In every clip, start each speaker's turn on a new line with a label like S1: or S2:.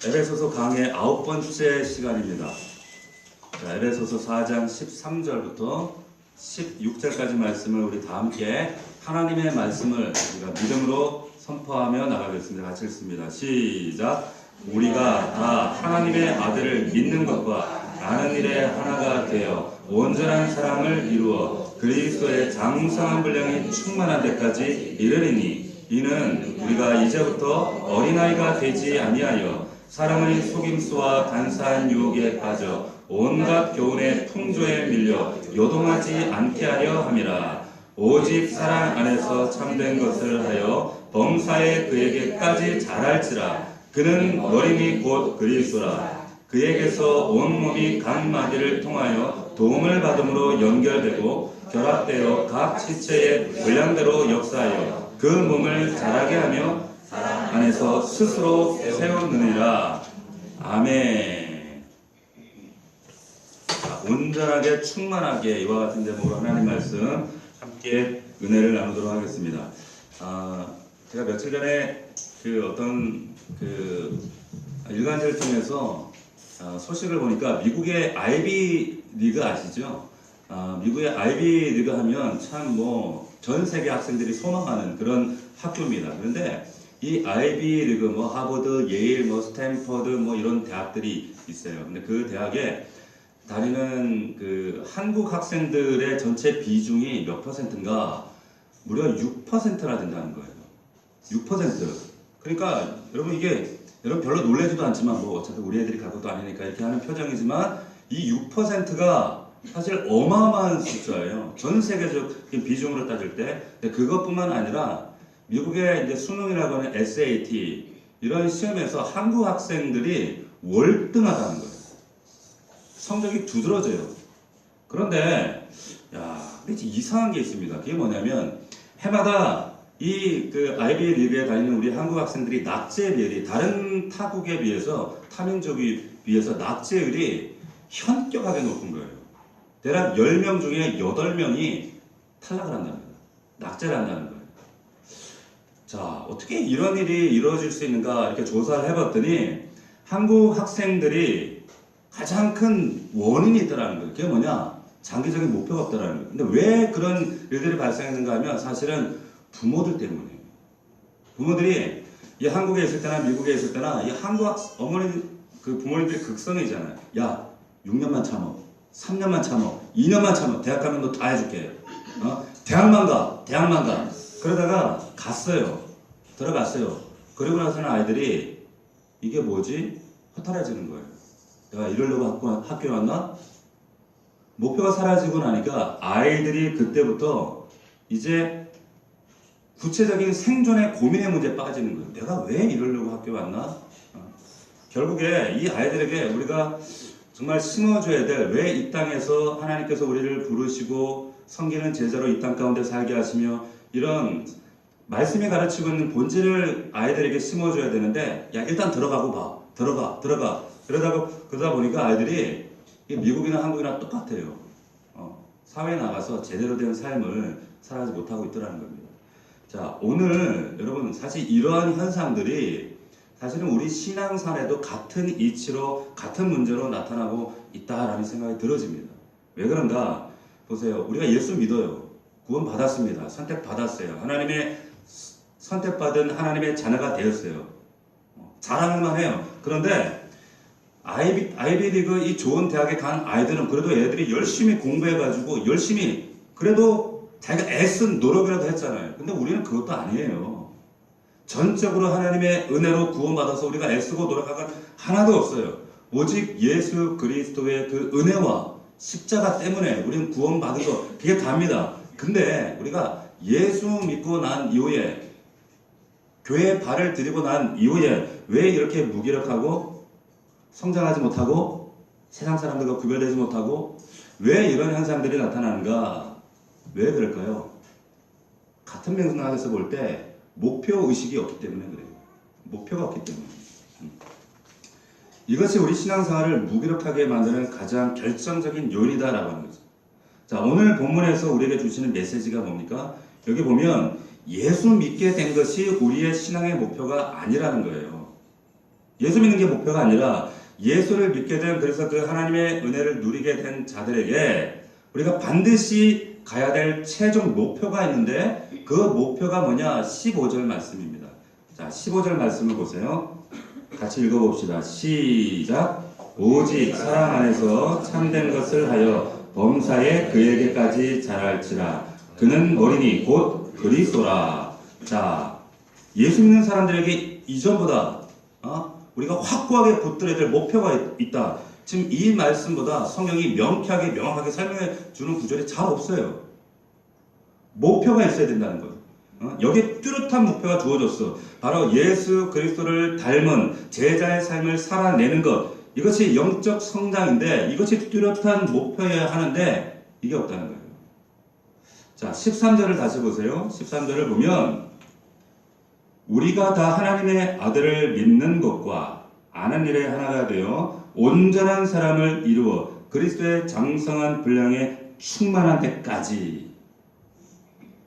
S1: 에베소서 강의 9번째 시간입니다. 자, 에베소서 4장 13절부터 16절까지 말씀을 우리 다 함께 하나님의 말씀을 우리가 믿음으로 선포하며 나가겠습니다. 같이 읽습니다. 시작! 우리가 다 하나님의 아들을 믿는 것과 아는 일에 하나가 되어 온전한 사랑을 이루어 그리스도의 장성한 분량이 충만한 데까지 이르리니 이는 우리가 이제부터 어린아이가 되지 아니하여 사랑의 속임수와 간사한 유혹에 빠져 온갖 교훈의 풍조에 밀려 요동하지 않게 하려 함이라. 오직 사랑 안에서 참된 것을 하여 범사에 그에게까지 자랄지라. 그는 머리니 곧 그리스도라. 그에게서 온몸이 각 마디를 통하여 도움을 받음으로 연결되고 결합되어 각 지체의 분량대로 역사하여 그 몸을 자라게 하며 안에서 스스로 세우느니라. 아멘. 자, 온전하게 충만하게 이와 같은 제목으로 하나님 말씀 함께 은혜를 나누도록 하겠습니다. 제가 며칠 전에 어떤 일간지를 통해서 소식을 보니까 미국의 아이비 리그 아시죠? 미국의 아이비 리그 하면 참 전 세계 학생들이 소망하는 그런 학교입니다. 그런데 이 아이비 리그 하버드, 예일, 스탠퍼드 이런 대학들이 있어요. 근데 그 대학에 다니는 한국 학생들의 전체 비중이 몇 퍼센트인가? 무려 6%나 된다는 거예요. 6%. 그러니까 여러분 별로 놀라지도 않지만 어차피 우리 애들이 갈 것도 아니니까 이렇게 하는 표정이지만 이 6%가 사실 어마어마한 숫자예요. 전 세계적 비중으로 따질 때. 그것뿐만 아니라 미국의 이제 수능이라고 하는 SAT 이런 시험에서 한국 학생들이 월등하다는 거예요. 성적이 두드러져요. 그런데 근데 이상한 게 있습니다. 그게 뭐냐면 해마다 이 아이비 리그에 다니는 우리 한국 학생들이 낙제율이 다른 타국에 비해서 타민족에 비해서 낙제율이 현격하게 높은 거예요. 대략 10명 중에 8명이 탈락을 한답니다. 낙제를 한다는 거예요. 자, 어떻게 이런 일이 이루어질 수 있는가 이렇게 조사를 해봤더니 한국 학생들이 가장 큰 원인이 있더라는 거예요. 그게 뭐냐? 장기적인 목표가 없더라는 거예요. 근데 왜 그런 일들이 발생했는가 하면 사실은 부모들 때문이에요. 부모들이 이 한국에 있을 때나 미국에 있을 때나 이 한국 부모님들이 극성이잖아요. 야, 6년만 참어. 3년만 참어. 2년만 참어. 대학 가면 너 다 해줄게. 대학만 가. 그러다가 갔어요. 들어갔어요. 그리고 나서는 아이들이 이게 뭐지? 허탈해지는 거예요. 내가 이러려고 학교에 왔나? 목표가 사라지고 나니까 아이들이 그때부터 이제 구체적인 생존의 고민의 문제에 빠지는 거예요. 내가 왜 이러려고 학교에 왔나? 결국에 이 아이들에게 우리가 정말 심어줘야 될 왜 이 땅에서 하나님께서 우리를 부르시고 섬기는 제자로 이 땅 가운데 살게 하시며 이런 말씀이 가르치고 있는 본질을 아이들에게 심어줘야 되는데 일단 들어가고 봐. 들어가. 그러다 보니까 아이들이 미국이나 한국이나 똑같아요. 사회에 나가서 제대로 된 삶을 살아가지 못하고 있더라는 겁니다. 자, 오늘 여러분 사실 이러한 현상들이 사실은 우리 신앙생활에도 같은 이치로 같은 문제로 나타나고 있다라는 생각이 들어집니다. 왜 그런가? 보세요. 우리가 예수 믿어요. 구원 받았습니다. 선택받았어요. 하나님의 선택받은 하나님의 자녀가 되었어요. 자랑을만 해요. 그런데 아이비 리그 이 좋은 대학에 간 아이들은 그래도 애들이 열심히 공부해가지고 열심히 그래도 자기가 애쓴 노력이라도 했잖아요. 근데 우리는 그것도 아니에요. 전적으로 하나님의 은혜로 구원받아서 우리가 애쓰고 노력한 건 하나도 없어요. 오직 예수 그리스도의 그 은혜와 십자가 때문에 우리는 구원받은 거 그게 답니다. 근데 우리가 예수 믿고 난 이후에 교회에 발을 들이고 난 이후에 왜 이렇게 무기력하고 성장하지 못하고 세상 사람들과 구별되지 못하고 왜 이런 현상들이 나타나는가? 왜 그럴까요? 같은 맥락에서 볼 때 목표 의식이 없기 때문에 그래요. 목표가 없기 때문에. 이것이 우리 신앙생활을 무기력하게 만드는 가장 결정적인 요인이다라고 하는 거죠. 자, 오늘 본문에서 우리에게 주시는 메시지가 뭡니까? 여기 보면 예수 믿게 된 것이 우리의 신앙의 목표가 아니라는 거예요. 예수 믿는 게 목표가 아니라 예수를 믿게 된, 그래서 그 하나님의 은혜를 누리게 된 자들에게 우리가 반드시 가야 될 최종 목표가 있는데, 그 목표가 뭐냐? 15절 말씀입니다. 자, 15절 말씀을 보세요. 같이 읽어봅시다. 시작. 오직 사랑 안에서 참된 것을 하여 범사에 그에게까지 자랄지라. 그는 어린이 곧 그리스도라. 자, 예수 믿는 사람들에게 이전보다 우리가 확고하게 붙들어야 될 목표가 있다. 지금 이 말씀보다 성경이 명쾌하게 명확하게 설명해 주는 구절이 잘 없어요. 목표가 있어야 된다는 거예요. 여기에 뚜렷한 목표가 주어졌어. 바로 예수 그리스도를 닮은 제자의 삶을 살아내는 것. 이것이 영적 성장인데, 이것이 뚜렷한 목표여야 하는데 이게 없다는 거예요. 자, 13절을 다시 보세요. 13절을 보면 우리가 다 하나님의 아들을 믿는 것과 아는 일에 하나가 되어 온전한 사람을 이루어 그리스도의 장성한 분량에 충만한 데까지.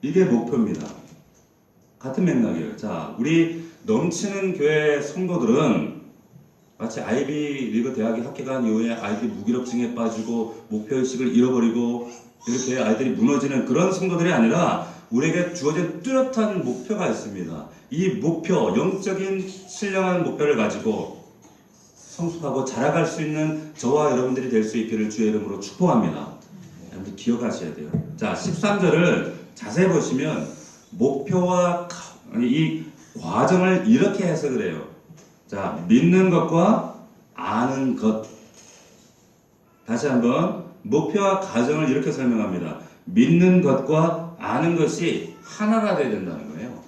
S1: 이게 목표입니다. 같은 맥락이에요. 자, 우리 넘치는 교회 성도들은 마치 아이비 리그 대학에 합격한 이후에 아이들 무기력증에 빠지고 목표의식을 잃어버리고 이렇게 아이들이 무너지는 그런 성도들이 아니라 우리에게 주어진 뚜렷한 목표가 있습니다. 이 목표, 영적인 신령한 목표를 가지고 성숙하고 자라갈 수 있는 저와 여러분들이 될 수 있기를 주의 이름으로 축복합니다. 여러분들 기억하셔야 돼요. 자, 13절을 자세히 보시면 목표와 이 과정을 이렇게 해석을 해요. 자, 믿는 것과 아는 것. 다시 한번 목표와 과정을 이렇게 설명합니다. 믿는 것과 아는 것이 하나가 되어야 된다는 거예요.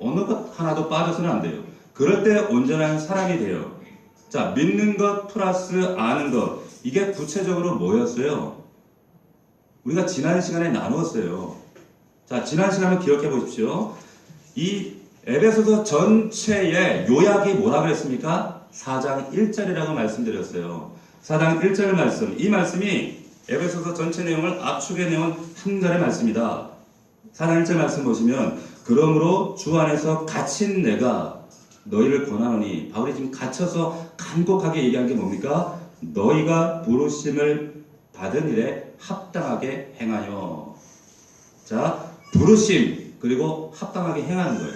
S1: 어느 것 하나도 빠져서는 안 돼요. 그럴 때 온전한 사람이 돼요. 자, 믿는 것 플러스 아는 것. 이게 구체적으로 뭐였어요? 우리가 지난 시간에 나누었어요. 자, 지난 시간을 기억해 보십시오. 이 에베소서 전체의 요약이 뭐라 그랬습니까? 4장 1절이라고 말씀드렸어요. 4장 1절 말씀. 이 말씀이 에베소서 전체 내용을 압축해 내온 한 절의 말씀이다. 4장 1절 말씀 보시면 그러므로 주 안에서 갇힌 내가 너희를 권하노니, 바울이 지금 갇혀서 간곡하게 얘기한 게 뭡니까? 너희가 부르심을 받은 일에 합당하게 행하여. 자, 부르심 그리고 합당하게 행하는 거예요.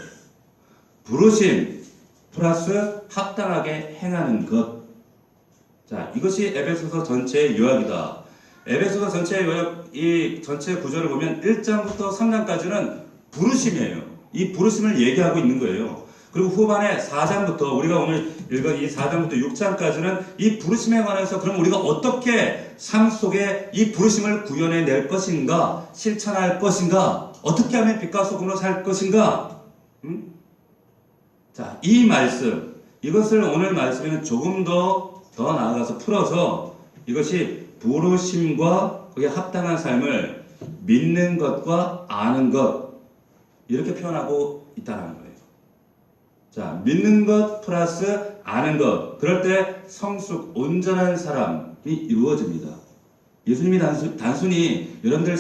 S1: 부르심 플러스 합당하게 행하는 것. 자, 이것이 에베소서 전체의 요약이다. 에베소서 전체의 요약, 이 전체 구절을 보면 1장부터 3장까지는 부르심이에요. 이 부르심을 얘기하고 있는 거예요. 그리고 후반에 4장부터, 우리가 오늘 읽은 이 4장부터 6장까지는 이 부르심에 관해서 그럼 우리가 어떻게 삶 속에 이 부르심을 구현해낼 것인가, 실천할 것인가, 어떻게 하면 빛과 소금으로 살 것인가. 자, 이 말씀, 이것을 오늘 말씀에는 조금 더 나아가서 풀어서 이것이 부르심과 그게 합당한 삶을 믿는 것과 아는 것, 이렇게 표현하고 있다는 거예요. 자, 믿는 것 플러스 아는 것. 그럴 때 성숙, 온전한 사람이 이루어집니다. 예수님이 단순히 여러분들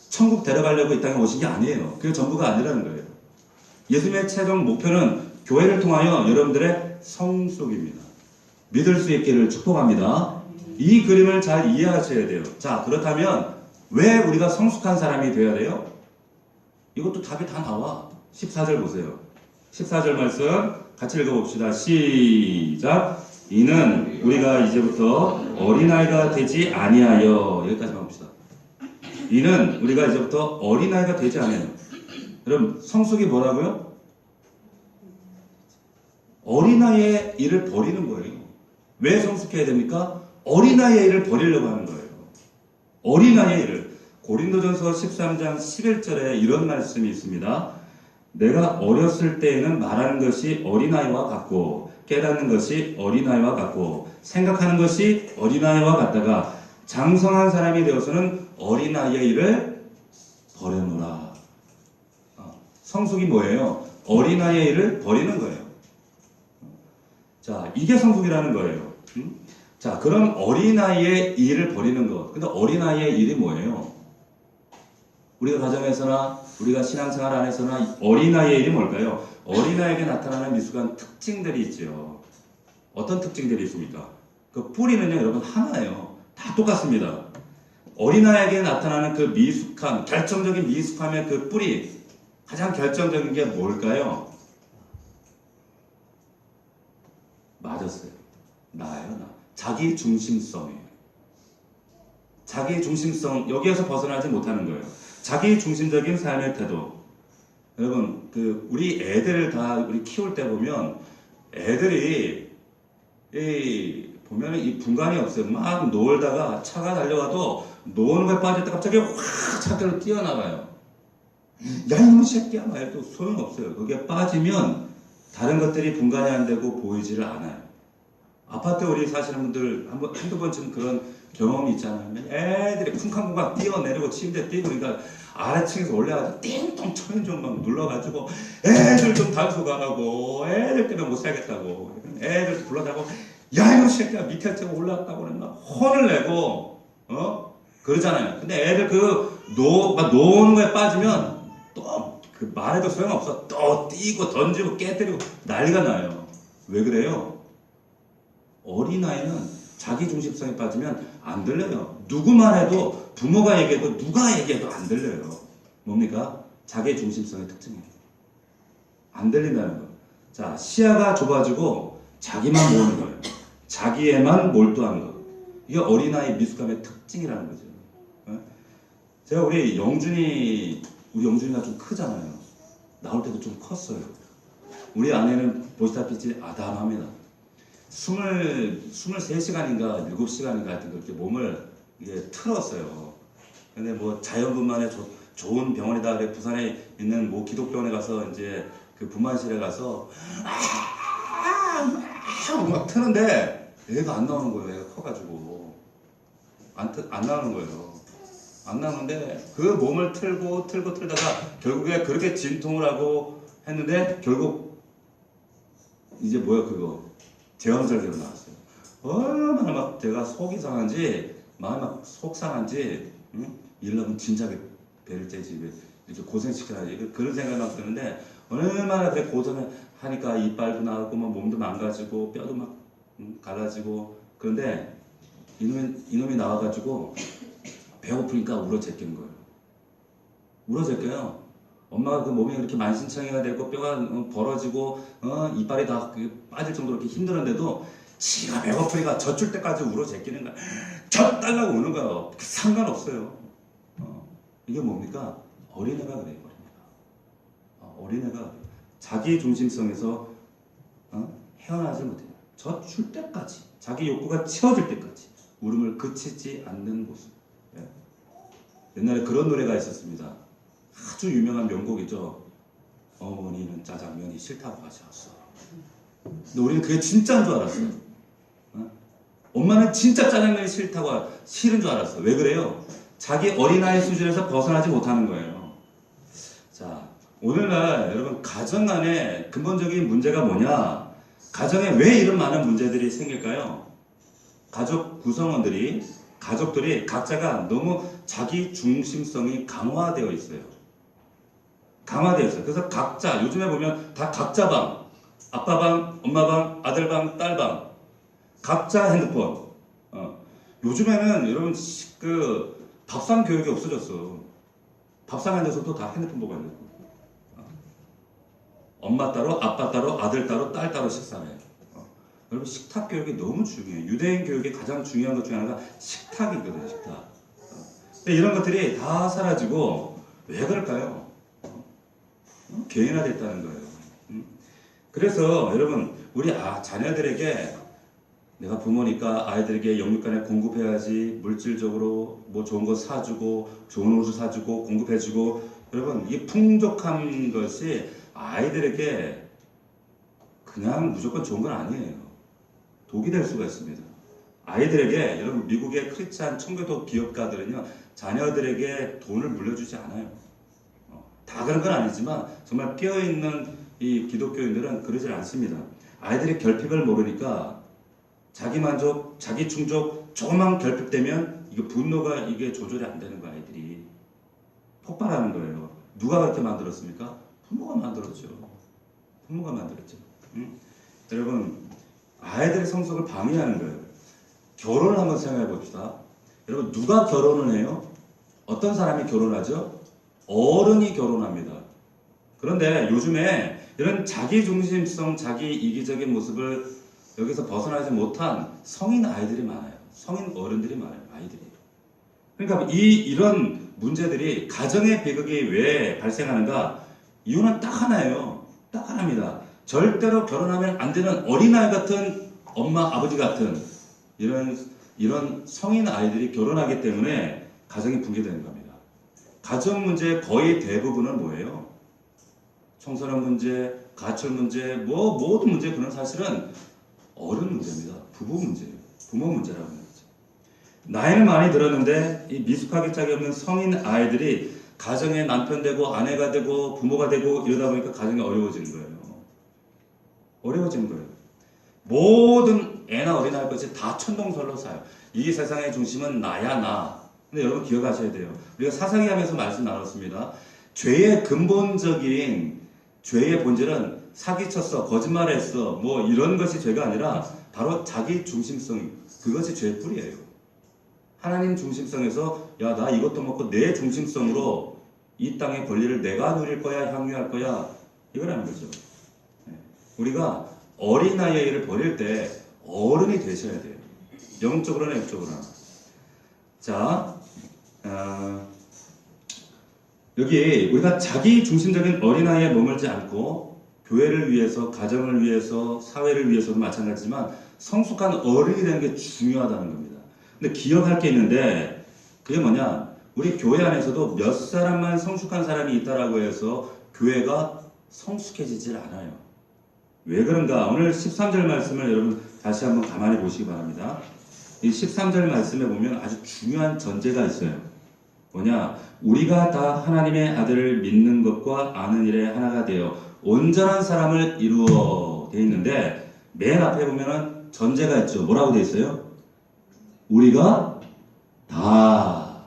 S1: 천국 데려가려고 이 땅에 오신 게 아니에요. 그게 전부가 아니라는 거예요. 예수님의 최종 목표는 교회를 통하여 여러분들의 성숙입니다. 믿을 수 있기를 축복합니다. 이 그림을 잘 이해하셔야 돼요. 자, 그렇다면 왜 우리가 성숙한 사람이 되어야 돼요? 이것도 답이 다 나와. 14절 보세요. 14절 말씀 같이 읽어봅시다. 시작. 이는 우리가 이제부터 어린아이가 되지 아니하여. 여기까지만 봅시다. 이는 우리가 이제부터 어린아이가 되지 아니하여. 그럼 성숙이 뭐라고요? 어린아이의 일을 버리는 거예요. 왜 성숙해야 됩니까? 어린아이의 일을 버리려고 하는 거예요. 어린아이의 일을. 고린도전서 13장 11절에 이런 말씀이 있습니다. 내가 어렸을 때에는 말하는 것이 어린아이와 같고 깨닫는 것이 어린아이와 같고 생각하는 것이 어린아이와 같다가 장성한 사람이 되어서는 어린아이의 일을 버려놓으라. 성숙이 뭐예요? 어린아이의 일을 버리는 거예요. 자, 이게 성숙이라는 거예요. 자, 그럼 어린아이의 일을 버리는 것. 근데 어린아이의 일이 뭐예요? 우리가 가정에서나 우리가 신앙생활 안에서나 어린아이의 일이 뭘까요? 어린아이에게 나타나는 미숙한 특징들이 있죠. 어떤 특징들이 있습니까? 그 뿌리는요, 여러분 하나예요. 다 똑같습니다. 어린아이에게 나타나는 그 미숙함, 결정적인 미숙함의 그 뿌리, 가장 결정적인 게 뭘까요? 맞았어요. 나예요, 나. 자기 중심성이에요. 자기 중심성, 여기에서 벗어나지 못하는 거예요. 자기 중심적인 삶의 태도. 여러분, 우리 애들 다 우리 키울 때 보면 애들이 보면은 이 분간이 없어요. 막 놀다가 차가 달려가도 노는 거에 빠질 때 갑자기 확 차들로 뛰어나가요. 야, 이놈의 새끼야! 말도 소용없어요. 거기에 빠지면 다른 것들이 분간이 안 되고 보이지를 않아요. 아파트 우리 사시는 분들 한두 번쯤 그런 경험이 있잖아요. 애들이 쿵쾅쿵쾅 뛰어내리고 침대 뛰고 그러니까 아래층에서 올라가서 띵동 천인 좀 막 눌러가지고 애들 좀 단속하라고 애들 때문에 못 살겠다고 애들 불러다고 야 이놈 새끼야 밑에 층 올라왔다고 그러면 혼을 내고 그러잖아요. 근데 애들 막 노는 거에 빠지면 또 그 말해도 소용없어. 또 뛰고 던지고 깨뜨리고 난리가 나요. 왜 그래요? 어린아이는 자기 중심성에 빠지면 안 들려요. 누구만 해도 부모가 얘기해도 누가 얘기해도 안 들려요. 뭡니까? 자기 중심성의 특징이에요. 안 들린다는 거. 자, 시야가 좁아지고 자기만 모으는 거예요. 자기에만 몰두하는 거. 이게 어린아이 미숙함의 특징이라는 거죠. 제가 우리 영준이가 좀 크잖아요. 나올 때도 좀 컸어요. 우리 아내는 보시다시피 아담합니다. 23시간인가 7시간인가 하여튼 그렇게 몸을 이게 틀었어요. 근데 뭐 자연분만에 좋은 병원이다. 부산에 있는 뭐 기독병원에 가서 이제 그 분만실에 가서 막 트는데 애가 안 나오는 거예요. 애가 커가지고 안 나오는 거예요. 안 나오는데 그 몸을 틀다가 결국에 그렇게 진통을 하고 했는데 결국 이제 뭐야 그거 제왕절개로 나왔어요. 얼마나 막 제가 속이 상한지 마음이 막 속상한지 이러려면 진작에 배를 째지 이렇게 고생시켜야지 그런 생각만 드는데 얼마나 그 고생을 하니까 이빨도 나오고 막 몸도 망가지고 뼈도 막 갈라지고 그런데 이놈이 나와가지고 배고프니까 울어제끼는 거예요. 울어제껴요. 엄마가 그 몸이 그렇게 만신창이가 되고 뼈가 벌어지고 이빨이 다 빠질 정도로 이렇게 힘들었는데도 지가 배고프니까 젖줄 때까지 울어제끼는 거야. 젖 달라고 우는 거야. 상관없어요. 이게 뭡니까? 어린애가 그래요. 어린애가 자기 중심성에서 헤어나지 못해요. 젖줄 때까지 자기 욕구가 채워질 때까지 울음을 그치지 않는 모습. 옛날에 그런 노래가 있었습니다. 아주 유명한 명곡이죠. 어머니는 짜장면이 싫다고 하셨어. 근데 우리는 그게 진짜인 줄 알았어요. 엄마는 진짜 짜장면이 싫은 줄 알았어. 왜 그래요? 자기 어린아이 수준에서 벗어나지 못하는 거예요. 자, 오늘날 여러분 가정 안에 근본적인 문제가 뭐냐? 가정에 왜 이런 많은 문제들이 생길까요? 가족들이 각자가 너무 자기 중심성이 강화되어 있어요. 그래서 각자, 요즘에 보면 다 각자 방, 아빠 방, 엄마 방, 아들 방, 딸 방, 각자 핸드폰. 요즘에는 여러분 밥상 교육이 없어졌어. 밥상 앉아서도 다 핸드폰 보고 앉아. 엄마 따로, 아빠 따로, 아들 따로, 딸 따로 식사해요. 여러분 식탁 교육이 너무 중요해요. 유대인 교육의 가장 중요한 것 중에 하나가 식탁이거든요. 식탁. 근데 이런 것들이 다 사라지고 왜 그럴까요? 개인화됐다는 거예요. 그래서 여러분 우리 자녀들에게 내가 부모니까 아이들에게 영육간에 공급해야지 물질적으로 뭐 좋은 거 사주고 좋은 옷을 사주고 공급해주고 여러분 이 풍족한 것이 아이들에게 그냥 무조건 좋은 건 아니에요. 독이 될 수가 있습니다. 아이들에게 여러분 미국의 크리스찬 청교도 기업가들은요 자녀들에게 돈을 물려주지 않아요. 다 그런 건 아니지만 정말 깨어있는 이 기독교인들은 그러질 않습니다. 아이들이 결핍을 모르니까 자기 만족, 자기 충족 조금만 결핍되면 이게 분노가 이게 조절이 안 되는 거야. 아이들이 폭발하는 거예요. 누가 그렇게 만들었습니까? 부모가 만들었죠. 여러분 아이들의 성숙을 방해하는 거예요. 결혼을 한번 생각해 봅시다. 여러분, 누가 결혼을 해요? 어떤 사람이 결혼하죠? 어른이 결혼합니다. 그런데 요즘에 이런 자기중심성, 자기 이기적인 모습을 여기서 벗어나지 못한 성인 아이들이 많아요. 성인 어른들이 많아요. 아이들이. 그러니까 이런 문제들이, 가정의 비극이 왜 발생하는가? 이유는 딱 하나예요. 딱 하나입니다. 절대로 결혼하면 안 되는 어린아이 같은, 엄마, 아버지 같은 이런 성인 아이들이 결혼하기 때문에 가정이 붕괴되는 겁니다. 가정 문제의 거의 대부분은 뭐예요? 청소년 문제, 가출 문제, 모든 문제, 그런 사실은 어른 문제입니다. 부부 문제예요. 부모 문제라고 하는 거죠. 나이는 많이 들었는데 이 미숙하기 짝이 없는 성인 아이들이 가정의 남편 되고 아내가 되고 부모가 되고 이러다 보니까 가정이 어려워지는 거예요. 어려워지는 거예요. 모든 애나 어린아이 것이 다 천동설로 쌓여요. 이 세상의 중심은 나야, 나. 근데 여러분 기억하셔야 돼요. 우리가 사사기 하면서 말씀 나눴습니다. 죄의 근본적인 죄의 본질은 사기쳤어, 거짓말했어, 이런 것이 죄가 아니라 바로 자기 중심성, 그것이 죄의 뿌리예요. 하나님 중심성에서 야, 나 이것도 먹고 내 중심성으로 이 땅의 권리를 내가 누릴 거야, 향유할 거야, 이거라는 거죠. 우리가 어린아이를 버릴 때 어른이 되셔야 돼요. 영적으로나 육적으로나. 자, 여기 우리가 자기 중심적인 어린아이에 머물지 않고 교회를 위해서, 가정을 위해서, 사회를 위해서도 마찬가지지만 성숙한 어른이 되는 게 중요하다는 겁니다. 근데 기억할 게 있는데 그게 뭐냐? 우리 교회 안에서도 몇 사람만 성숙한 사람이 있다라고 해서 교회가 성숙해지질 않아요. 왜 그런가? 오늘 13절 말씀을 여러분 다시 한번 가만히 보시기 바랍니다. 이 13절 말씀에 보면 아주 중요한 전제가 있어요. 뭐냐? 우리가 다 하나님의 아들을 믿는 것과 아는 일에 하나가 되어 온전한 사람을 이루어 되어 있는데 맨 앞에 보면은 전제가 있죠. 뭐라고 되어 있어요? 우리가 다,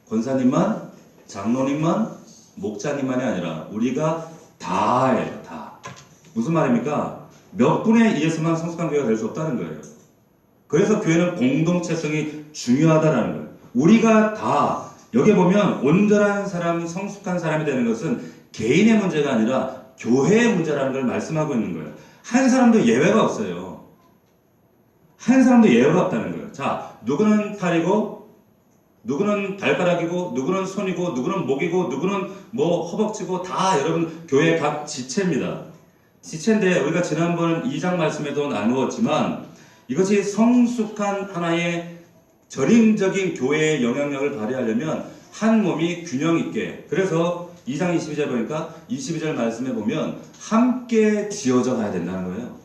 S1: 권사님만, 장로님만, 목사님만이 아니라 우리가 다예요. 다. 무슨 말입니까? 몇 분에 의해서만 성숙한 교회가 될 수 없다는 거예요. 그래서 교회는 공동체성이 중요하다는 거예요. 우리가 다, 여기 보면 온전한 사람, 성숙한 사람이 되는 것은 개인의 문제가 아니라 교회의 문제라는 걸 말씀하고 있는 거예요. 한 사람도 예외가 없어요. 한 사람도 예외가 없다는 거예요. 자, 누구는 팔이고, 누구는 발가락이고, 누구는 손이고, 누구는 목이고, 누구는 허벅지고, 다 여러분 교회의 각 지체입니다. 지체인데 우리가 지난번 2장 말씀에도 나누었지만 이것이 성숙한 하나의 전인적인 교회의 영향력을 발휘하려면 한 몸이 균형 있게, 그래서 2장 22절 보니까 22절 말씀에 보면 함께 지어져 가야 된다는 거예요.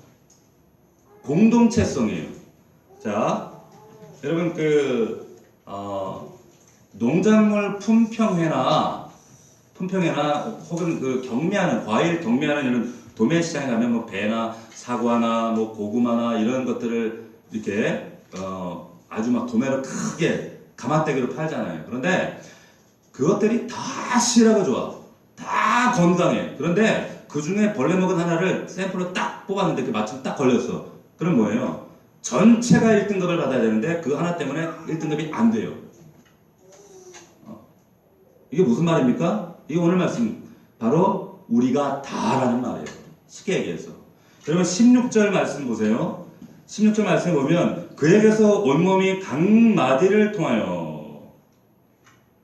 S1: 공동체성이에요. 자, 여러분 농작물 품평회나 혹은 경매하는, 과일 경매하는 이런 도매 시장에 가면 배나 사과나 고구마나 이런 것들을 이렇게 아주 막 도매로 크게 가마떼기로 팔잖아요. 그런데 그것들이 다 실하고 좋아, 다 건강해. 그런데 그 중에 벌레 먹은 하나를 샘플로 딱 뽑았는데 그 마침 딱 걸렸어. 그럼 뭐예요? 전체가 1등급을 받아야 되는데 그 하나 때문에 1등급이 안 돼요. 이게 무슨 말입니까? 이게 오늘 말씀 바로 우리가 다라는 말이에요. 쉽게 얘기해서. 여러분 16절 말씀 보세요. 16절 말씀 보면 그에게서 온몸이 각마디를 통하여,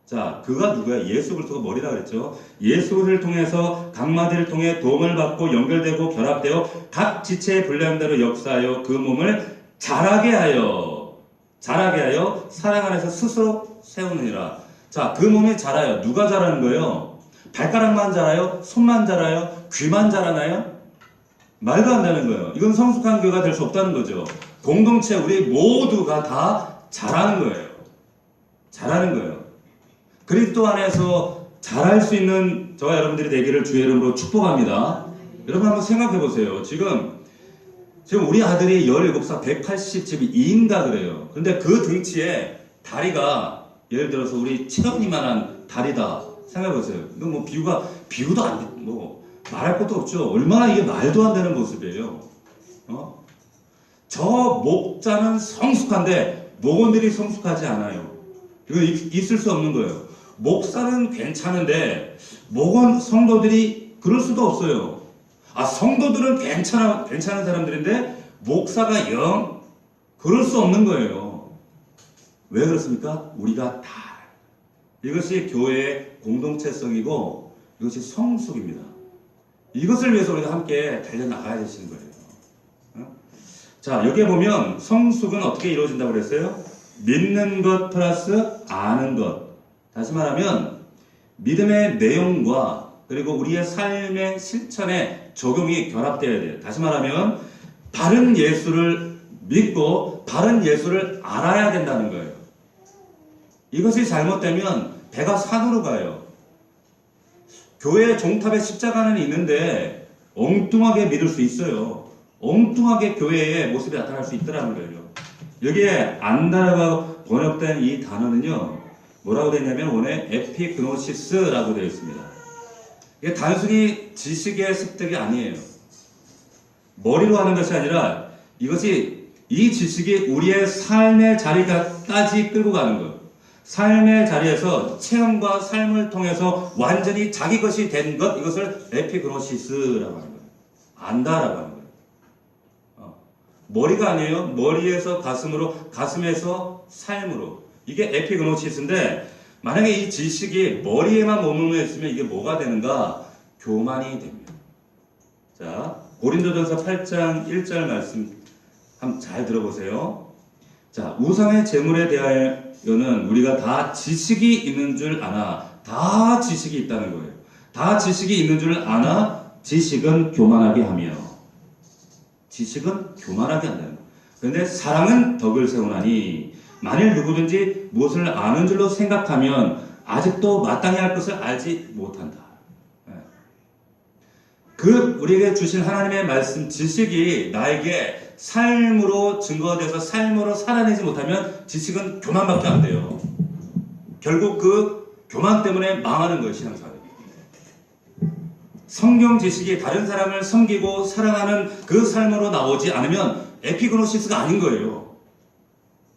S1: 자, 그가 누구야? 예수 그리스도가 머리라 그랬죠. 예수를 통해서 각마디를 통해 도움을 받고 연결되고 결합되어 각 지체의 분량대로 역사하여 그 몸을 자라게 하여 사랑 안에서 스스로 세우느니라. 자, 그 몸이 자라요. 누가 자라는 거예요? 발가락만 자라요? 손만 자라요? 귀만 자라나요? 말도 안 되는 거예요. 이건 성숙한 교회가 될 수 없다는 거죠. 공동체 우리 모두가 다 자라는 거예요. 자라는 거예요. 그리스도 안에서 자랄 수 있는 저와 여러분들이 되기를 주의 이름으로 축복합니다. 여러분 한번 생각해 보세요. 지금 우리 아들이 17살 180cm인가 그래요. 근데 그 등치에 다리가 예를 들어서 우리 채원이만한 다리다 생각해 보세요. 이거 비유도 안 돼. 말할 것도 없죠. 얼마나 이게 말도 안 되는 모습이에요. 저 목자는 성숙한데 목원들이 성숙하지 않아요. 이거 있을 수 없는 거예요. 목사는 괜찮은데 목원 성도들이 그럴 수도 없어요. 성도들은 괜찮은 사람들인데 목사가 영 그럴 수 없는 거예요. 왜 그렇습니까? 우리가 다 이것이 교회의 공동체성이고 이것이 성숙입니다. 이것을 위해서 우리가 함께 달려나가야 되시는 거예요. 자, 여기에 보면 성숙은 어떻게 이루어진다고 그랬어요? 믿는 것 플러스 아는 것. 다시 말하면 믿음의 내용과 그리고 우리의 삶의 실천에 적용이 결합되어야 돼요. 다시 말하면 바른 예수를 믿고 바른 예수를 알아야 된다는 거예요. 이것이 잘못되면 배가 산으로 가요. 교회 종탑에 십자가는 있는데 엉뚱하게 믿을 수 있어요. 엉뚱하게 교회의 모습이 나타날 수 있더라는 거예요. 여기에 안다라고 번역된 이 단어는요, 뭐라고 되어 있냐면 원래 에피그노시스라고 되어 있습니다. 이게 단순히 지식의 습득이 아니에요. 머리로 하는 것이 아니라 이것이 이 지식이 우리의 삶의 자리까지 끌고 가는 것. 삶의 자리에서 체험과 삶을 통해서 완전히 자기 것이 된 것, 이것을 에피그노시스라고 하는 거예요. 안다라고 하는 거예요. 머리가 아니에요. 머리에서 가슴으로, 가슴에서 삶으로. 이게 에피그노시스인데, 만약에 이 지식이 머리에만 머물러 있으면 이게 뭐가 되는가? 교만이 됩니다. 자, 고린도전서 8장 1절 말씀 한번 잘 들어보세요. 자, 우상의 재물에 대하여는 우리가 다 지식이 있는 줄 아나. 다 지식이 있다는 거예요. 다 지식이 있는 줄 아나 지식은 교만하게 하며. 지식은 교만하게 한다는 거예요. 그런데 사랑은 덕을 세우나니 만일 누구든지 무엇을 아는 줄로 생각하면 아직도 마땅히 할 것을 알지 못한다. 우리에게 주신 하나님의 말씀 지식이 나에게 삶으로 증거돼서 삶으로 살아내지 못하면 지식은 교만밖에 안 돼요. 결국 그 교만 때문에 망하는 거예요, 신앙생활이. 성경 지식이 다른 사람을 섬기고 사랑하는 그 삶으로 나오지 않으면 에피그노시스가 아닌 거예요.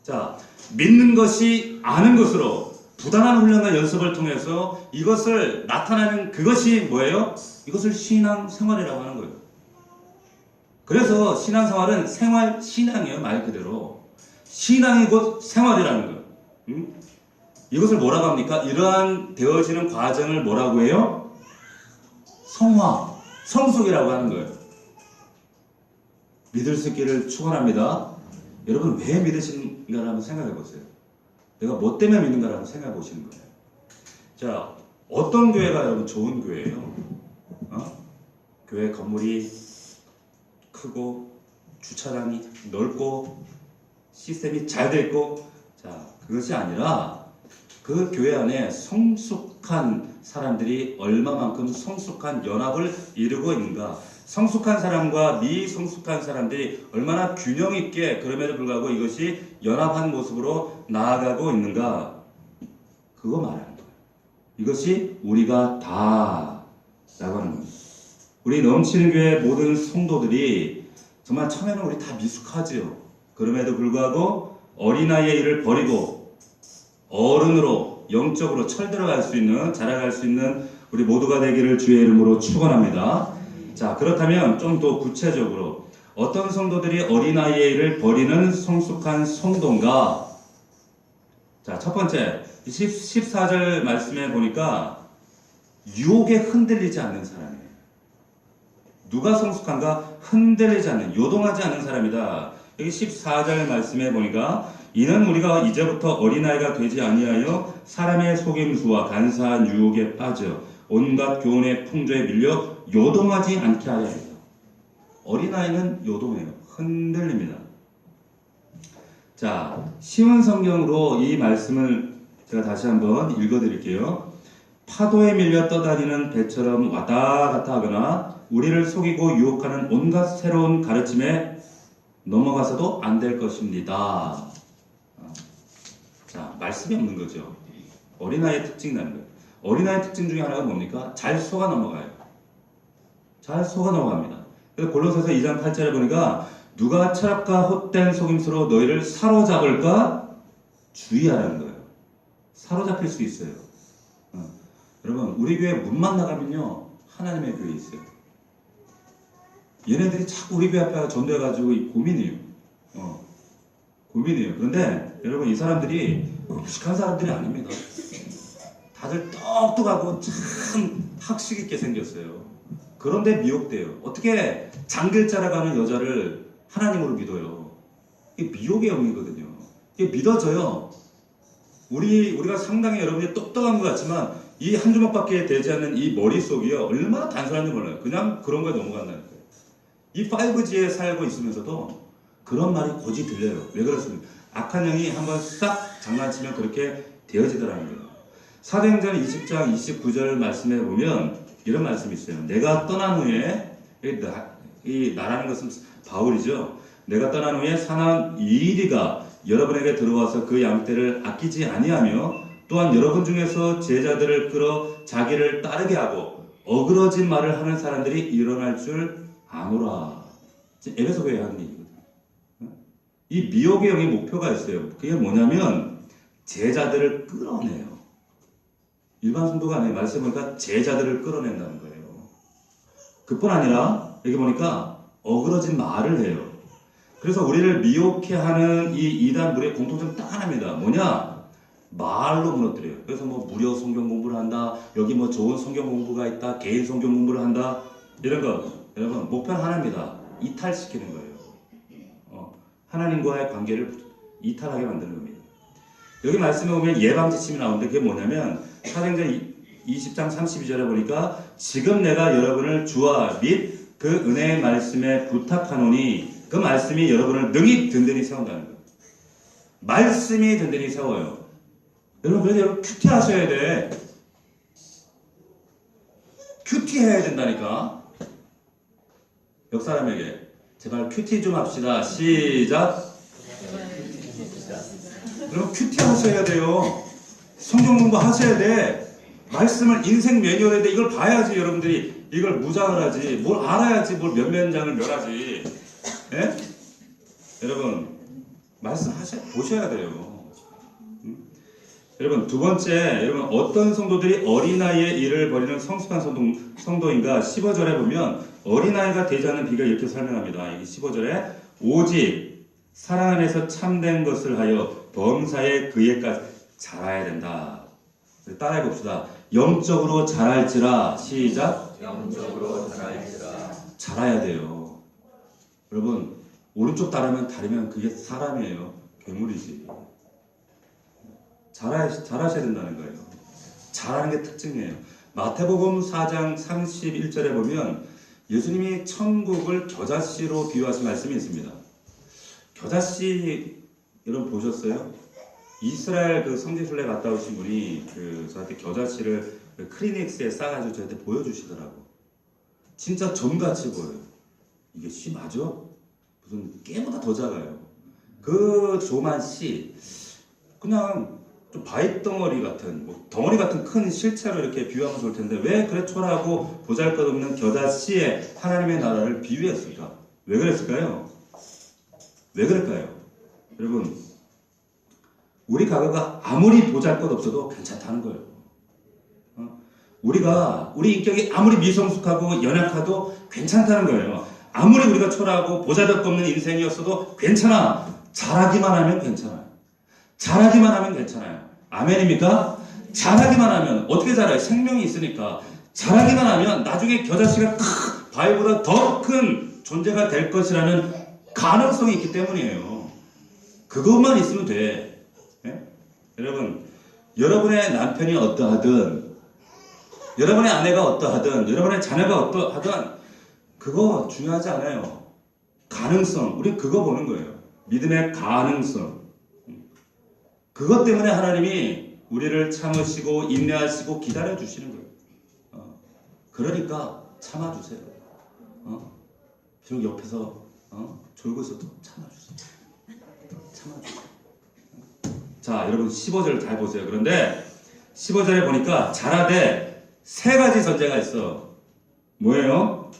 S1: 자, 믿는 것이 아는 것으로 부단한 훈련과 연습을 통해서 이것을 나타내는 그것이 뭐예요? 이것을 신앙생활이라고 하는 거예요. 그래서 신앙생활은 생활 신앙이에요. 말 그대로. 신앙이 곧 생활이라는 거예요. 이것을 뭐라고 합니까? 이러한 되어지는 과정을 뭐라고 해요? 성화, 성숙이라고 하는 거예요. 믿을 수 있기를 축원합니다. 여러분 왜 믿으시는가를 한번 생각해 보세요. 내가 뭐 때문에 믿는가를 한번 생각해 보시는 거예요. 자, 어떤 교회가 여러분 좋은 교회예요? 교회 건물이 크고 주차장이 넓고 시스템이 잘 돼 있고, 자, 그것이 아니라 그 교회 안에 성숙한 사람들이 얼마만큼 성숙한 연합을 이루고 있는가, 성숙한 사람과 미성숙한 사람들이 얼마나 균형 있게 그럼에도 불구하고 이것이 연합한 모습으로 나아가고 있는가, 그거 말하는 거예요. 이것이 우리가 다라고 하는 겁니다. 우리 넘치는 교회 모든 성도들이 정말 처음에는 우리 다 미숙하지요. 그럼에도 불구하고 어린아이의 일을 버리고 어른으로 영적으로 철들어갈 수 있는, 자라갈 수 있는 우리 모두가 되기를 주의 이름으로 축원합니다. 자, 그렇다면 좀 더 구체적으로 어떤 성도들이 어린아이의 일을 버리는 성숙한 성도인가? 자, 첫 번째 14절 말씀에 보니까 유혹에 흔들리지 않는 사람이에요. 누가 성숙한가? 흔들리지 않는, 요동하지 않는 사람이다. 여기 14절 말씀에 보니까 이는 우리가 이제부터 어린아이가 되지 아니하여 사람의 속임수와 간사한 유혹에 빠져 온갖 교훈의 풍조에 밀려 요동하지 않게 하려 해요. 어린아이는 요동해요. 흔들립니다. 자, 쉬운 성경으로 이 말씀을 제가 다시 한번 읽어드릴게요. 파도에 밀려 떠다니는 배처럼 왔다 갔다 하거나 우리를 속이고 유혹하는 온갖 새로운 가르침에 넘어가서도 안 될 것입니다. 자, 말씀이 없는 거죠. 어린아이의 특징이라는 거예요. 어린아이의 특징 중에 하나가 뭡니까? 잘 속아 넘어가요. 잘 속아 넘어갑니다. 그래서 골로새서 2장 8절에 보니까 누가 철학과 헛된 속임수로 너희를 사로잡을까 주의하라는 거예요. 사로잡힐 수 있어요. 여러분 우리 교회 문만 나가면요 하나님의 교회 있어요. 얘네들이 자꾸 우리 교회 앞에 전도해가지고 고민이에요. 고민이에요. 그런데 여러분 이 사람들이 무식한 사람들이 아닙니다. 다들 똑똑하고 참 학식 있게 생겼어요. 그런데 미혹돼요. 어떻게 장길자라 가는 여자를 하나님으로 믿어요? 이게 미혹의 영이거든요. 이게 믿어져요. 우리가 상당히 여러분이 똑똑한 것 같지만 이 한 주먹밖에 되지 않는 이 머릿속이요 얼마나 단순한지 몰라요. 그냥 그런 거에 넘어간다는 거예요. 이 5G에 살고 있으면서도 그런 말이 고지 들려요. 왜 그렇습니까? 악한 영이 한번 싹 장난치면 그렇게 되어지더라는 거예요. 사도행전 20장 29절 말씀에 보면 이런 말씀이 있어요. 내가 떠난 후에 이 나라는 것은 바울이죠. 내가 떠난 후에 사나운 이리가 여러분에게 들어와서 그 양떼를 아끼지 아니하며 또한 여러분 중에서 제자들을 끌어 자기를 따르게 하고 어그러진 말을 하는 사람들이 일어날 줄 아노라. 에베소 교회에 하는 얘기거든요. 이 미혹의 영의 목표가 있어요. 그게 뭐냐면 제자들을 끌어내요. 일반 성도가 아니에요. 말씀 보니까 제자들을 끌어낸다는 거예요. 그뿐 아니라 여기 보니까 어그러진 말을 해요. 그래서 우리를 미혹해 하는 이 이단 무리의 공통점 딱 하나입니다. 뭐냐? 말로 무너뜨려요. 그래서 뭐 무료 성경 공부를 한다. 여기 뭐 좋은 성경 공부가 있다. 개인 성경 공부를 한다. 이런 거 여러분 목표는 하나입니다. 이탈시키는 거예요. 하나님과의 관계를 이탈하게 만드는 겁니다. 여기 말씀에 보면 예방지침이 나오는데 그게 뭐냐면 사도행전 20장 32절에 보니까 지금 내가 여러분을 주와 및 그 은혜의 말씀에 부탁하노니 그 말씀이 여러분을 능히 든든히 세운다는 거예요. 말씀이 든든히 세워요. 여러분 그래서 여러분 큐티 하셔야 돼. 큐티 해야 된다니까. 옆 사람에게 제발 큐티 좀 합시다. 시작. 여러분 큐티 하셔야 돼요. 성경 공부 하셔야 돼. 말씀을 인생 매뉴얼에 돼. 이걸 봐야지 여러분들이 이걸 무장을 하지. 뭘 알아야지 뭘 몇몇 장을 멸하지. 예? 여러분 말씀 보셔야 돼요. 여러분 두 번째 여러분 어떤 성도들이 어린아이의 일을 벌이는 성숙한 성도인가 15절에 보면 어린아이가 되지 않는 비가 이렇게 설명합니다. 이 15절에 오직 사랑 안에서 참된 것을 하여 범사에 그에까지 자라야 된다. 따라해 봅시다. 영적으로 자랄지라. 시작.
S2: 영적으로 자랄지라.
S1: 자라야 돼요. 여러분 오른쪽 다리면 그게 사람이에요. 괴물이지. 잘하셔야 된다는 거예요. 잘하는 게 특징이에요. 마태복음 4장 31절에 보면 예수님이 천국을 겨자씨로 비유하신 말씀이 있습니다. 겨자씨 여러분 보셨어요? 이스라엘 그 성지순례 갔다 오신 분이 저한테 겨자씨를 크리닉스에 싸가지고 저한테 보여주시더라고. 진짜 점같이 보여요. 이게 씨 맞아? 무슨 깨보다 더 작아요. 그 조만 씨 그냥 좀 바위덩어리 같은 덩어리 같은 큰 실체로 이렇게 비유하면 좋을 텐데 왜 그래 초라하고 보잘것없는 겨자씨의 하나님의 나라를 비유했을까? 왜 그랬을까요? 왜 그럴까요? 여러분 우리 가가가 아무리 보잘것없어도 괜찮다는 거예요. 우리 인격이 아무리 미성숙하고 연약하도 괜찮다는 거예요. 아무리 우리가 초라하고 보잘것없는 인생이었어도 괜찮아. 잘하기만 하면 괜찮아요. 잘하기만 하면 괜찮아요. 아멘입니까? 잘하기만 하면 어떻게 잘해요? 생명이 있으니까. 잘하기만 하면 나중에 겨자씨가 바위보다 더 큰 존재가 될 것이라는 가능성이 있기 때문이에요. 그것만 있으면 돼. 네? 여러분, 여러분의 남편이 어떠하든, 여러분의 아내가 어떠하든, 여러분의 자녀가 어떠하든, 그거 중요하지 않아요. 가능성. 우리 그거 보는 거예요. 믿음의 가능성. 그것 때문에 하나님이 우리를 참으시고 인내하시고 기다려주시는 거예요. 그러니까 참아주세요. 비록 옆에서 졸고 있어도 참아주세요. 참아주세요. 자, 여러분 15절 잘 보세요. 그런데 15절에 보니까 자라되 세 가지 전제가 있어. 뭐예요?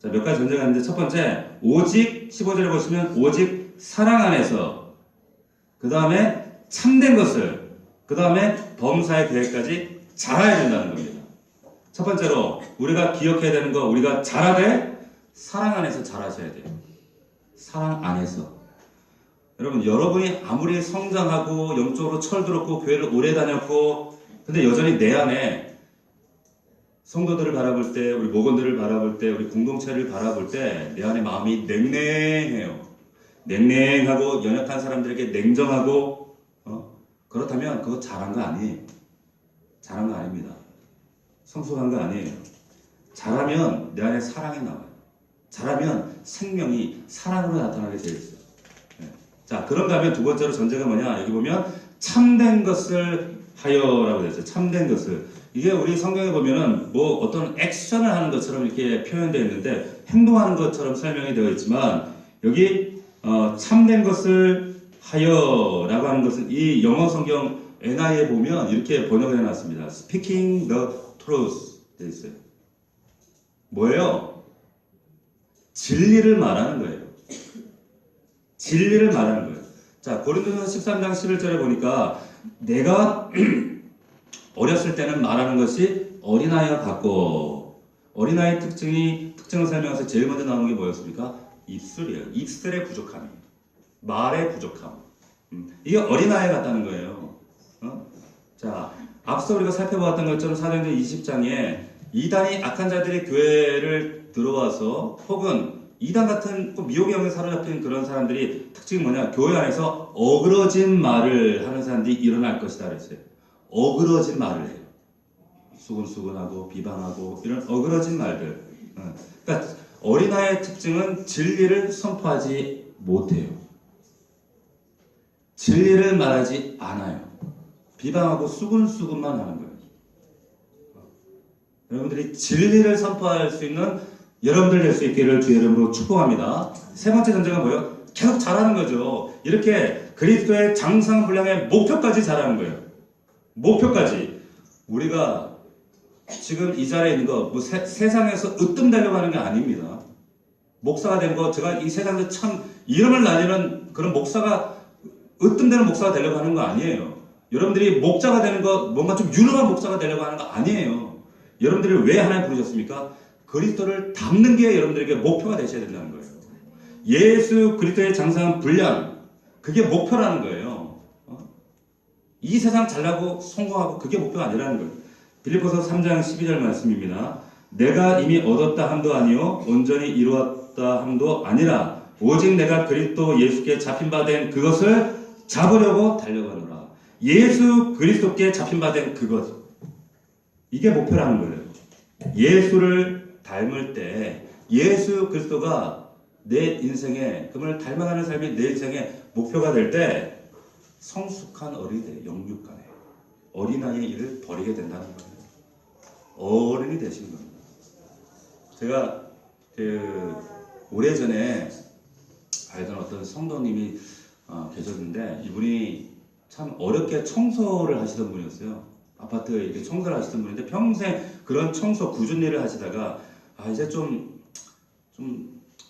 S1: 자, 몇 가지 전제가 있는데 첫 번째, 오직 15절에 보시면 오직 사랑 안에서, 그 다음에 참된 것을, 그 다음에 범사의 계획까지 잘해야 된다는 겁니다. 첫 번째로 우리가 기억해야 되는 거, 우리가 잘하되 사랑 안에서 잘하셔야 돼요. 사랑 안에서. 여러분, 여러분이 아무리 성장하고 영적으로 철들었고 교회를 오래 다녔고, 근데 여전히 내 안에 성도들을 바라볼 때, 우리 목원들을 바라볼 때, 우리 공동체를 바라볼 때 내 안에 마음이 냉랭해요. 냉랭하고 연약한 사람들에게 냉정하고, 그렇다면 그거 잘한 거 아니에요. 잘한 거 아닙니다. 성숙한 거 아니에요. 잘하면 내 안에 사랑이 나와요. 잘하면 생명이 사랑으로 나타나게 되어 있어요. 네. 자, 그런가 하면 두 번째로 전제가 뭐냐? 여기 보면 참된 것을 하여라고 되어 있어요. 참된 것을. 이게 우리 성경에 보면은 뭐 어떤 액션을 하는 것처럼 이렇게 표현되어 있는데 행동하는 것처럼 설명이 되어 있지만 여기 참된 것을 하여라고 하는 것은 이 영어 성경 NI에 보면 이렇게 번역을 해놨습니다. Speaking the truth 되어 있어요. 뭐예요? 진리를 말하는 거예요. 진리를 말하는 거예요. 자, 고린도전서 13장 11절에 보니까 내가 어렸을 때는 말하는 것이 어린아이와 같고, 어린아이 특징을 설명해서 제일 먼저 나오는 게 뭐였습니까? 입술이에요. 입술의 부족함이에요. 말의 부족함. 이게 어린아이 같다는 거예요. 자, 앞서 우리가 살펴보았던 것처럼 사도행전 20장에 이단이 악한 자들이 교회를 들어와서 혹은 이단 같은 미혹의 영에 사로잡힌 그런 사람들이 특징이 뭐냐? 교회 안에서 어그러진 말을 하는 사람들이 일어날 것이다 그랬어요. 어그러진 말을 해요. 수근수근하고 비방하고 이런 어그러진 말들. 그러니까 어린아이의 특징은 진리를 선포하지 못해요. 진리를 말하지 않아요. 비방하고 수근수근만 하는 거예요. 여러분들이 진리를 선포할 수 있는 여러분들 될 수 있기를 주의 이름으로 축복합니다. 세 번째 전제가 뭐예요? 계속 잘하는 거죠. 이렇게 그리스도의 장성분량의 목표까지 잘하는 거예요. 목표까지. 우리가 지금 이 자리에 있는 거 뭐 세상에서 으뜸되려고 하는 게 아닙니다. 목사가 된 거, 제가 이 세상에서 참 이름을 날리는 그런 목사가 으뜸되는 목사가 되려고 하는 거 아니에요. 여러분들이 목자가 되는 거, 뭔가 좀 유능한 목사가 되려고 하는 거 아니에요. 여러분들이 왜 하나님 부르셨습니까? 그리스도를 닮는 게 여러분들에게 목표가 되셔야 된다는 거예요. 예수 그리스도의 장성한 분량, 그게 목표라는 거예요. 이 세상 잘나고 성공하고 그게 목표가 아니라는 거예요. 빌립보서 3장 12절 말씀입니다. 내가 이미 얻었다 함도 아니요 온전히 이루었다 함도 아니라 오직 내가 그리스도 예수께 잡힌 바 된 그것을 잡으려고 달려가노라. 예수 그리스도께 잡힌 바 된 그것, 이게 목표라는 거예요. 예수를 닮을 때 예수 그리스도가 내 인생에, 그분을 닮아가는 삶이 내 인생의 목표가 될 때 성숙한 어린이, 영육간에 어린아이의 일을 버리게 된다는 거예요. 어른이 되시는 겁니다. 제가 오래전에 알던 어떤 성도님이 계셨는데 이분이 참 어렵게 청소를 하시던 분이었어요. 아파트 이렇게 청소를 하시던 분인데 평생 그런 청소 꾸준히 일을 하시다가 이제 좀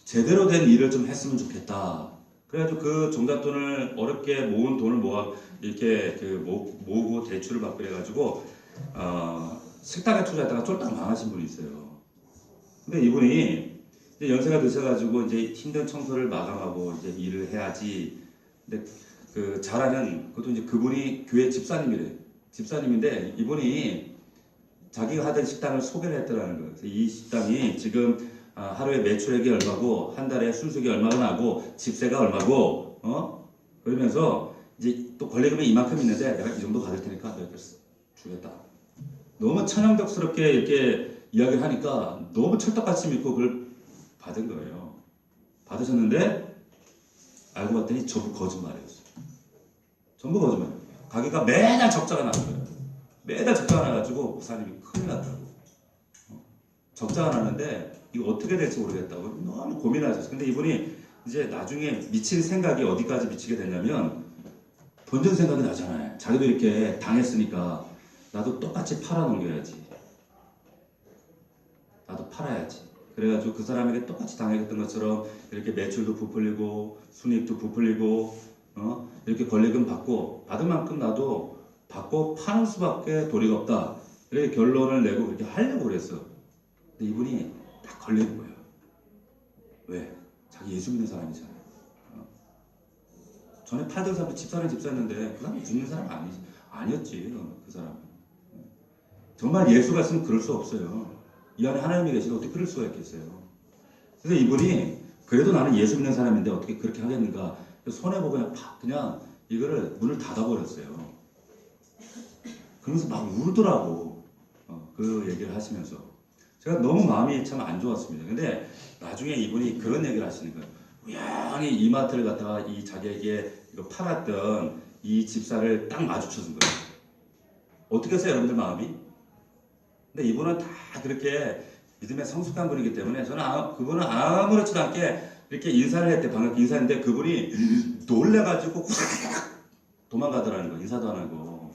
S1: 제대로 된 일을 좀 했으면 좋겠다. 그래가지고 그 종잣돈을 어렵게 모은 돈을 모아 이렇게 모으고 대출을 받고 그래가지고 식당에 투자했다가 쫄딱 망하신 분이 있어요. 근데 이분이 이제 연세가 드셔가지고 이제 힘든 청소를 마감하고 이제 일을 해야지. 근데 그 잘하는 그것도 이제 그분이 교회 집사님이래. 집사님인데 이분이 자기가 하던 식당을 소개를 했더라는 거예요. 그래서 이 식당이 지금 하루에 매출액이 얼마고 한 달에 순수익이 얼마가 나고 집세가 얼마고 그러면서 이제 또 권리금이 이만큼 있는데 내가 이 정도 받을 테니까 너희들 주겠다. 너무 천연덕스럽게 이렇게 이야기를 하니까 너무 찰떡같이 믿고 그걸 받은 거예요. 받으셨는데 알고 봤더니 전부 거짓말이었어요. 전부 거짓말. 가게가 매달 적자가 나는 거예요. 매달 적자가 나가지고 목사님이 큰일 났다고. 적자가 나는데 이거 어떻게 될지 모르겠다고 너무 고민하셨어요. 근데 이분이 이제 나중에 미친 생각이 어디까지 미치게 되냐면 본전 생각이 나잖아요. 자기도 이렇게 당했으니까 나도 똑같이 팔아넘겨야지. 나도 팔아야지. 그래가지고 그 사람에게 똑같이 당했던 것처럼 이렇게 매출도 부풀리고 순이익도 부풀리고 이렇게 권리금 받고 받은 만큼 나도 받고 파는 수밖에 도리가 없다. 이렇게 결론을 내고 그렇게 하려고 그랬어. 근데 이분이 딱 걸리는 거예요. 왜? 자기 예수 믿는 사람이잖아요. 전에 팔던 사람도 집사는 그 사람 죽는 사람 아니었지. 그 사람은. 정말 예수가 있으면 그럴 수 없어요. 이 안에 하나님이 계시고 어떻게 그럴 수가 있겠어요. 그래서 이분이 그래도 나는 예수 믿는 사람인데 어떻게 그렇게 하겠는가. 손해보고 그냥 이거를 문을 닫아버렸어요. 그러면서 막 울더라고. 그 얘기를 하시면서. 제가 너무 마음이 참 안 좋았습니다. 근데 나중에 이분이 그런 얘기를 하시는 거예요. 우연히 이마트를 갔다가 이 자기에게 이거 팔았던 이 집사를 딱 마주쳐준 거예요. 어떻게 했어요, 여러분들 마음이? 근데 이분은 다 그렇게 믿음에 성숙한 분이기 때문에 저는 그분은 아무렇지도 않게 이렇게 인사를 했대. 방금 인사했는데 그분이 놀래가지고 확 도망가더라는 거예요. 인사도 안 하고.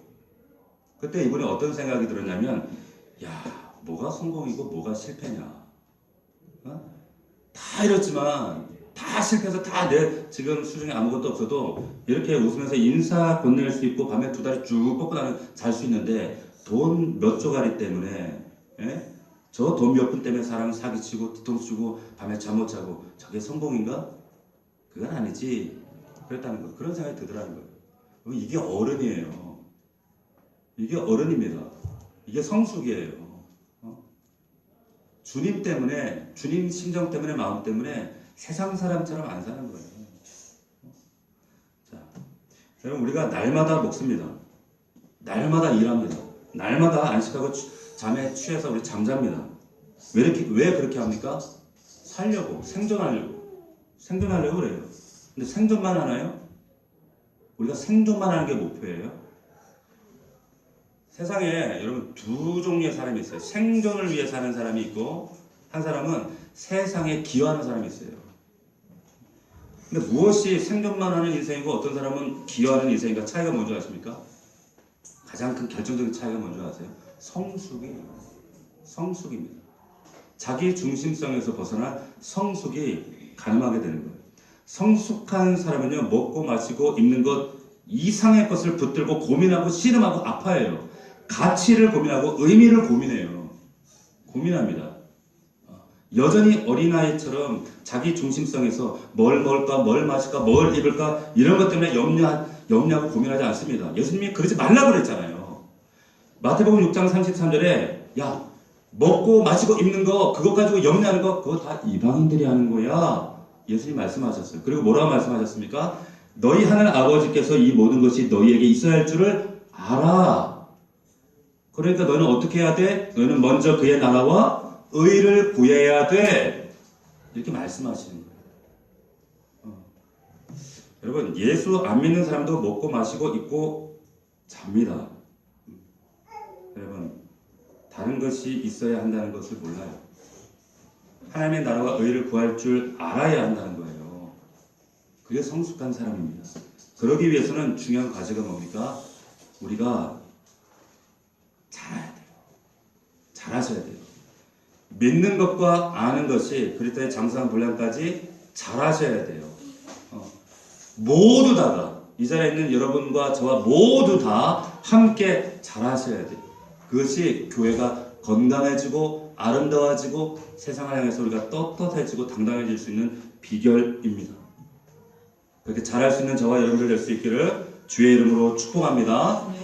S1: 그때 이분이 어떤 생각이 들었냐면, 야, 뭐가 성공이고 뭐가 실패냐. 다 이렇지만 다 실패해서 다 내 지금 수중에 아무것도 없어도 이렇게 웃으면서 인사 건넬 수 있고 밤에 2다리 쭉 뻗고 나는 잘 수 있는데 돈 몇 조가리 때문에 저 돈 몇 푼 때문에 사람 사기치고 뒤통수 주고 밤에 잠 못 자고 저게 성공인가? 그건 아니지. 그랬다는 거. 그런 생각이 들더라는 거예요. 이게 어른이에요. 이게 어른입니다. 이게 성숙이에요. 주님 때문에, 주님 심정 때문에, 마음 때문에 세상 사람처럼 안 사는 거예요. 자, 여러분, 우리가 날마다 먹습니다. 날마다 일합니다. 날마다 안식하고 잠에 취해서 우리 잠잡니다. 왜 그렇게 합니까? 살려고, 생존하려고 그래요. 근데 생존만 하나요? 우리가 생존만 하는 게 목표예요. 세상에 여러분 두 종류의 사람이 있어요. 생존을 위해 사는 사람이 있고 한 사람은 세상에 기여하는 사람이 있어요. 근데 무엇이 생존만 하는 인생이고 어떤 사람은 기여하는 인생인가 차이가 뭔지 아십니까? 가장 큰 결정적인 차이가 뭔지 아세요? 성숙입니다. 자기 중심성에서 벗어나 성숙이 가능하게 되는 거예요. 성숙한 사람은요, 먹고 마시고 입는 것 이상의 것을 붙들고 고민하고 씨름하고 아파해요. 가치를 고민하고 의미를 고민합니다. 여전히 어린아이처럼 자기 중심성에서 뭘 먹을까, 뭘 마실까, 뭘 입을까 이런 것 때문에 염려하고 고민하지 않습니다. 예수님이 그러지 말라고 그랬잖아요. 마태복음 6장 33절에 야, 먹고 마시고 입는 거 그것 가지고 염려하는 거 그거 다 이방인들이 하는 거야. 예수님 말씀하셨어요. 그리고 뭐라고 말씀하셨습니까? 너희 하늘 아버지께서 이 모든 것이 너희에게 있어야 할 줄을 알아. 그러니까 너는 어떻게 해야 돼? 너는 먼저 그의 나라와 의를 구해야 돼. 이렇게 말씀하시는 거예요. 여러분, 예수 안 믿는 사람도 먹고 마시고 입고 잡니다. 여러분, 다른 것이 있어야 한다는 것을 몰라요. 하나님의 나라와 의를 구할 줄 알아야 한다는 거예요. 그게 성숙한 사람입니다. 그러기 위해서는 중요한 과제가 뭡니까? 우리가 잘해야 돼요. 잘하셔야 돼요. 믿는 것과 아는 것이 그리스도의 장성한 분량까지 잘하셔야 돼요. 모두 다가 이 자리에 있는 여러분과 저와 모두 다 함께 잘하셔야 돼요. 그것이 교회가 건강해지고 아름다워지고 세상을 향해서 우리가 떳떳해지고 당당해질 수 있는 비결입니다. 그렇게 잘할 수 있는 저와 여러분들 될 수 있기를 주의 이름으로 축복합니다.